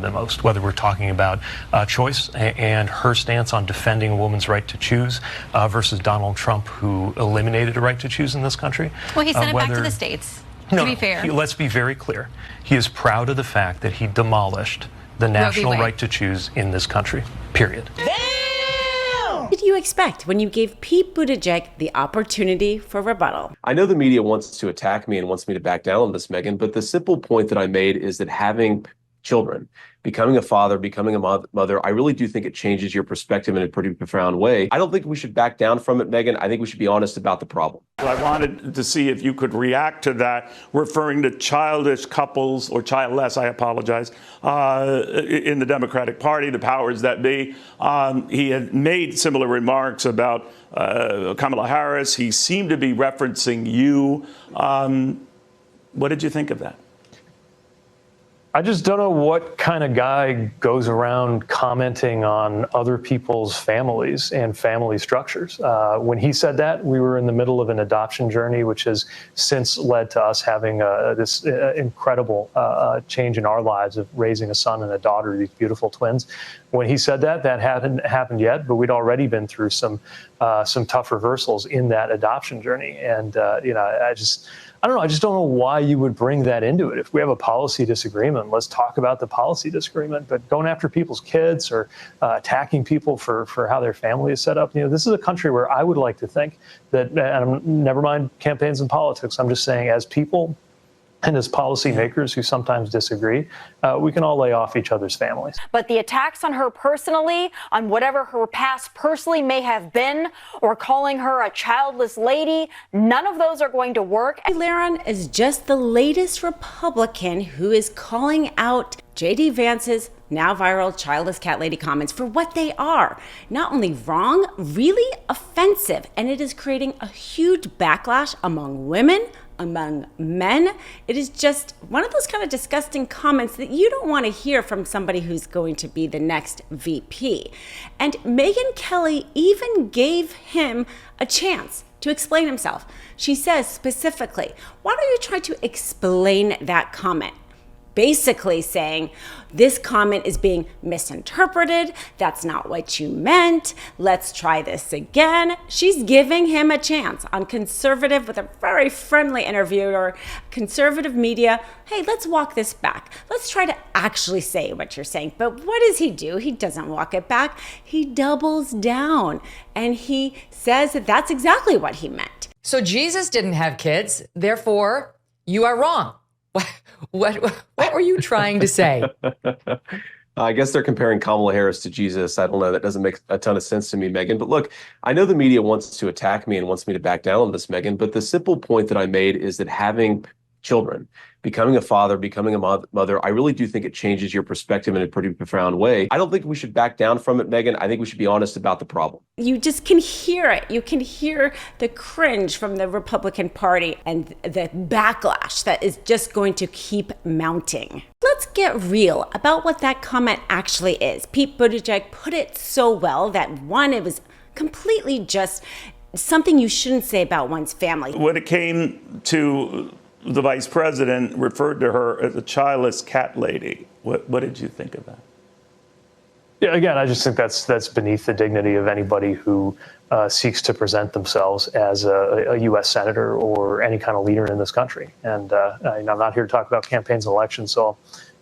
than most, whether we're talking about choice and her stance on defending a woman's right to choose versus Donald Trump, who eliminated a right to choose in this country. Well, he sent it back to the states, to be fair. Let's be very clear. He is proud of the fact that he demolished the national right to choose in this country, period. What did you expect when you gave Pete Buttigieg the opportunity for rebuttal? I know the media wants to attack me and wants me to back down on this, Meghan, but the simple point that I made is that having children, becoming a father, becoming a mother, I really do think it changes your perspective in a pretty profound way. I don't think we should back down from it, Meghan. I think we should be honest about the problem. I wanted to see if you could react to that, referring to childish couples, or childless, I apologize, in the Democratic Party, the powers that be. He had made similar remarks about Kamala Harris. He seemed to be referencing you. What did you think of that? I just don't know what kind of guy goes around commenting on other people's families and family structures. When he said that, we were in the middle of an adoption journey, which has since led to us having this incredible change in our lives of raising a son and a daughter, these beautiful twins. When he said that, that hadn't happened yet, but we'd already been through some tough reversals in that adoption journey. And, I don't know. I just don't know why you would bring that into it. If we have a policy disagreement, let's talk about the policy disagreement. But going after people's kids or attacking people for how their family is set up, this is a country where I would like to think that, and never mind campaigns and politics, I'm just saying as people and as policymakers who sometimes disagree, we can all lay off each other's families. But the attacks on her personally, on whatever her past personally may have been, or calling her a childless lady, none of those are going to work. Laron is just the latest Republican who is calling out J.D. Vance's now viral childless cat lady comments for what they are. Not only wrong, really offensive. And it is creating a huge backlash among women, among men. It is just one of those kind of disgusting comments that you don't want to hear from somebody who's going to be the next VP. And Megyn Kelly even gave him a chance to explain himself. She says specifically, why don't you try to explain that comment? Basically saying, this comment is being misinterpreted. That's not what you meant. Let's try this again. She's giving him a chance on conservative, with a very friendly interviewer, conservative media. Hey, let's walk this back. Let's try to actually say what you're saying. But what does he do? He doesn't walk it back. He doubles down and he says that that's exactly what he meant. So Jesus didn't have kids. Therefore, you are wrong. What were you trying to say? I guess they're comparing Kamala Harris to Jesus. I don't know. That doesn't make a ton of sense to me, Megyn. But look, I know the media wants to attack me and wants me to back down on this, Megyn. But the simple point that I made is that having children, becoming a father, becoming a mother, I really do think it changes your perspective in a pretty profound way. I don't think we should back down from it, Megyn. I think we should be honest about the problem. You just can hear it. You can hear the cringe from the Republican Party and the backlash that is just going to keep mounting. Let's get real about what that comment actually is. Pete Buttigieg put it so well that one, it was completely just something you shouldn't say about one's family. When it came to the vice president, referred to her as a childless cat lady. What did you think of that? Yeah, again, I just think that's beneath the dignity of anybody who seeks to present themselves as a U.S. senator or any kind of leader in this country. And I'm not here to talk about campaigns and elections, so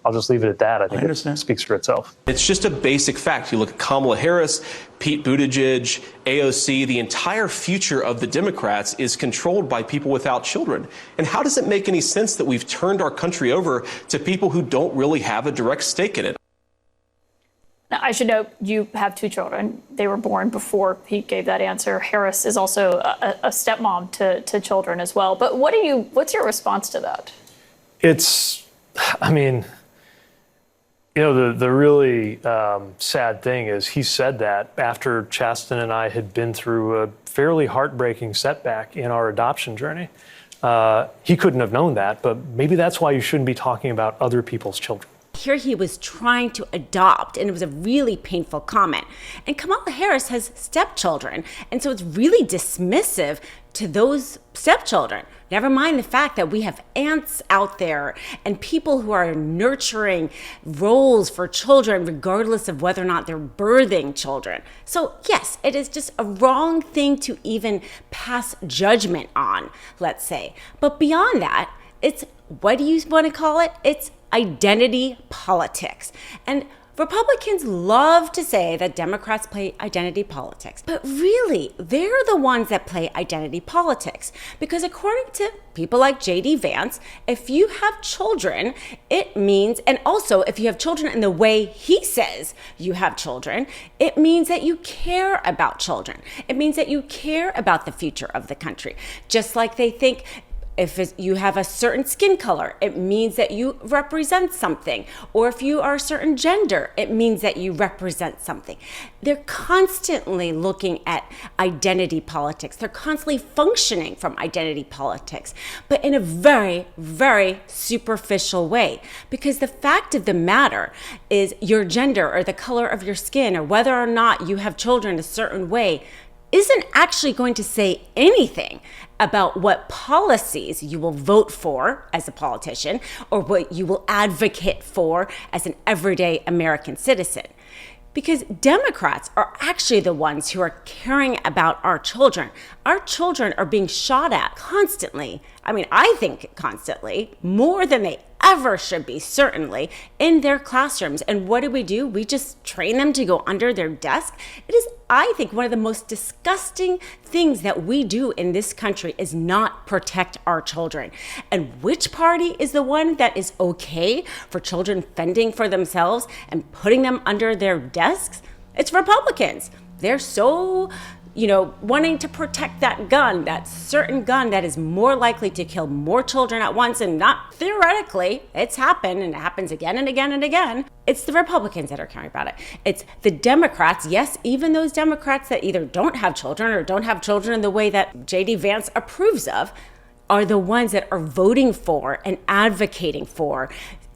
I'll just leave it at that. I think it speaks for itself. It's just a basic fact. You look at Kamala Harris, Pete Buttigieg, AOC, the entire future of the Democrats is controlled by people without children. And how does it make any sense that we've turned our country over to people who don't really have a direct stake in it? Now, I should note you have two children. They were born before Pete gave that answer. Harris is also a stepmom to children as well. But what's your response to that? The really sad thing is he said that after Chasten and I had been through a fairly heartbreaking setback in our adoption journey. He couldn't have known that, but maybe that's why you shouldn't be talking about other people's children. Here he was trying to adopt, and it was a really painful comment. And Kamala Harris has stepchildren, and so it's really dismissive to those stepchildren. Never mind the fact that we have aunts out there and people who are nurturing roles for children regardless of whether or not they're birthing children. So yes, it is just a wrong thing to even pass judgment on, let's say. But beyond that, it's, what do you want to call it? It's identity politics. And Republicans love to say that Democrats play identity politics, but really, they're the ones that play identity politics. Because according to people like J.D. Vance, if you have children, it means, and also if you have children in the way he says you have children, it means that you care about children. It means that you care about the future of the country. Just like they think, if you have a certain skin color, it means that you represent something. Or if you are a certain gender, it means that you represent something. They're constantly looking at identity politics. They're constantly functioning from identity politics, but in a very, very superficial way. Because the fact of the matter is your gender or the color of your skin or whether or not you have children a certain way isn't actually going to say anything about what policies you will vote for as a politician or what you will advocate for as an everyday American citizen. Because Democrats are actually the ones who are caring about our children. Our children are being shot at constantly. I mean, I think constantly, more than they ever should be, certainly, in their classrooms. And what do? We just train them to go under their desk. It is, I think, one of the most disgusting things that we do in this country is not protect our children. And which party is the one that is okay for children fending for themselves and putting them under their desks? It's Republicans. They're so, wanting to protect that gun, that certain gun that is more likely to kill more children at once, and not theoretically, it's happened and it happens again and again and again. It's the Republicans that are caring about it. It's the Democrats, yes, even those Democrats that either don't have children or don't have children in the way that J.D. Vance approves of, are the ones that are voting for and advocating for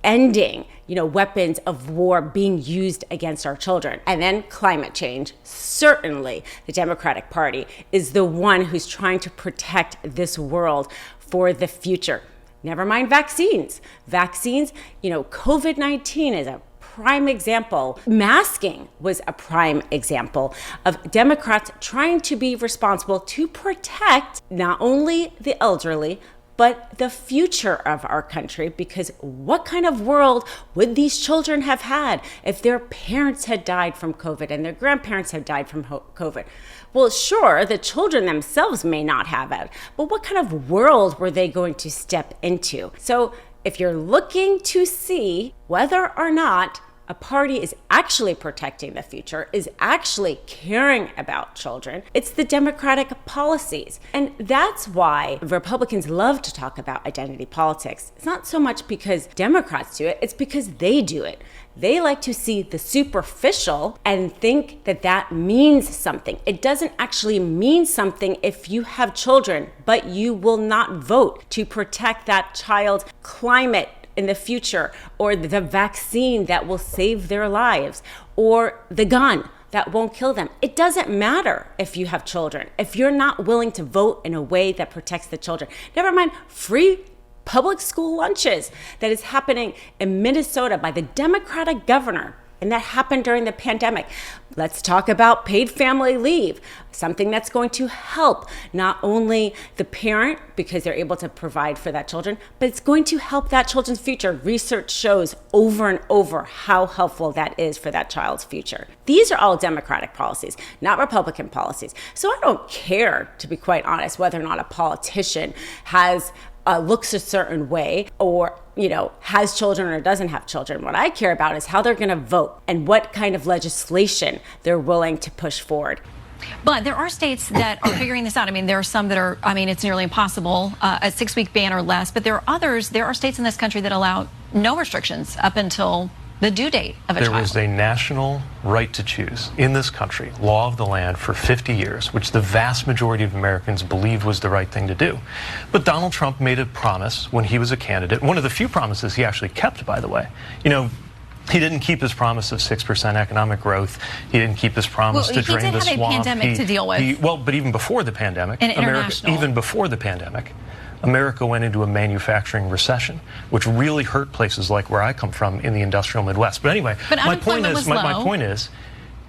ending, weapons of war being used against our children. And then climate change. Certainly, the Democratic Party is the one who's trying to protect this world for the future. Never mind vaccines. Vaccines, COVID-19 is a prime example. Masking was a prime example of Democrats trying to be responsible to protect not only the elderly, but the future of our country, because what kind of world would these children have had if their parents had died from COVID and their grandparents had died from COVID? Well, sure, the children themselves may not have it, but what kind of world were they going to step into? So if you're looking to see whether or not a party is actually protecting the future, is actually caring about children, it's the Democratic policies. And that's why Republicans love to talk about identity politics. It's not so much because Democrats do it, it's because they do it. They like to see the superficial and think that that means something. It doesn't actually mean something if you have children, but you will not vote to protect that child's climate in the future, or the vaccine that will save their lives, or the gun that won't kill them. It doesn't matter if you have children. If you're not willing to vote in a way that protects the children, never mind free public school lunches that is happening in Minnesota by the Democratic governor, and that happened during the pandemic. Let's talk about paid family leave, something that's going to help not only the parent because they're able to provide for that children, but it's going to help that children's future. Research shows over and over how helpful that is for that child's future. These are all Democratic policies, not Republican policies. So I don't care, to be quite honest, whether or not a politician has looks a certain way or has children or doesn't have children. What I care about is how they're going to vote and what kind of legislation they're willing to push forward. But there are states that are figuring this out. I mean, there are some that are, it's nearly impossible, a 6-week ban or less. But there are states in this country that allow no restrictions up until the due date of a child. There was a national right to choose in this country, law of the land, for 50 years, which the vast majority of Americans believed was the right thing to do. But Donald Trump made a promise when he was a candidate, one of the few promises he actually kept, by the way. He didn't keep his promise of 6% economic growth. He didn't keep his promise to drain the swamp. He did have a pandemic to deal with. But even before the pandemic, America went into a manufacturing recession, which really hurt places like where I come from in the industrial Midwest. But anyway, my point is,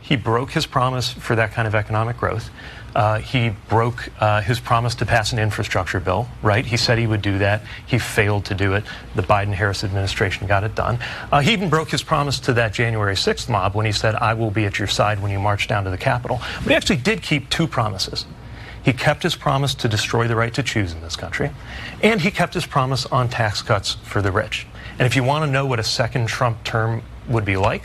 he broke his promise for that kind of economic growth. He broke his promise to pass an infrastructure bill, right? He said he would do that. He failed to do it. The Biden-Harris administration got it done. He even broke his promise to that January 6th mob when he said, I will be at your side when you march down to the Capitol. But he actually did keep two promises. He kept his promise to destroy the right to choose in this country, and he kept his promise on tax cuts for the rich. And if you want to know what a second Trump term would be like,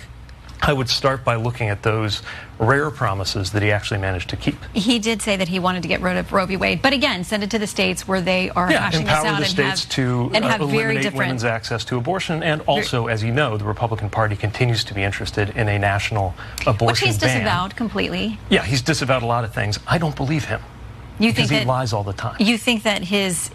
I would start by looking at those rare promises that he actually managed to keep. He did say that he wanted to get rid of Roe v. Wade, but again, send it to the states where they are hashing this out empower the states to eliminate women's access to abortion. And also, as you know, the Republican Party continues to be interested in a national abortion ban. Which he's disavowed completely. Yeah, he's disavowed a lot of things. I don't believe him. Because he lies all the time. You think that his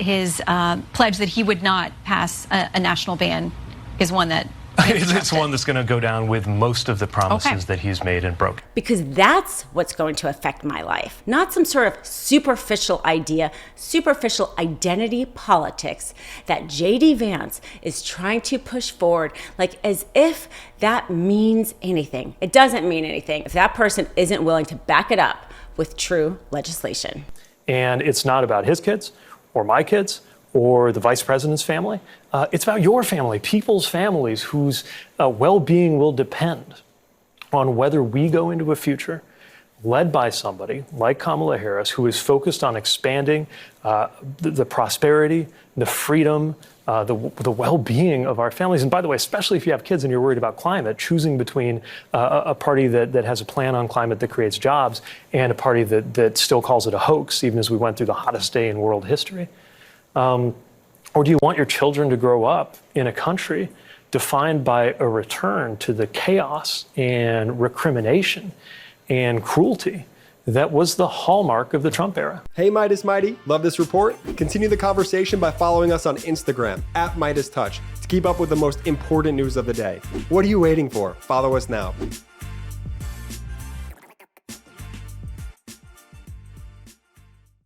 pledge that he would not pass a national ban is one that... It's one that's going to go down with most of the promises that he's made and broken. Because that's what's going to affect my life, not some sort of superficial idea, superficial identity politics that JD Vance is trying to push forward, like as if that means anything. It doesn't mean anything if that person isn't willing to back it up with true legislation. And it's not about his kids or my kids or the vice president's family. It's about your family, people's families whose well-being will depend on whether we go into a future led by somebody like Kamala Harris, who is focused on expanding the prosperity, the freedom, the well-being of our families. And by the way, especially if you have kids and you're worried about climate, choosing between a party that has a plan on climate that creates jobs and a party that still calls it a hoax, even as we went through the hottest day in world history. Or do you want your children to grow up in a country defined by a return to the chaos and recrimination and cruelty that was the hallmark of the Trump era? Hey, Meidas Mighty, love this report? Continue the conversation by following us on Instagram @MeidasTouch to keep up with the most important news of the day. What are you waiting for? Follow us now.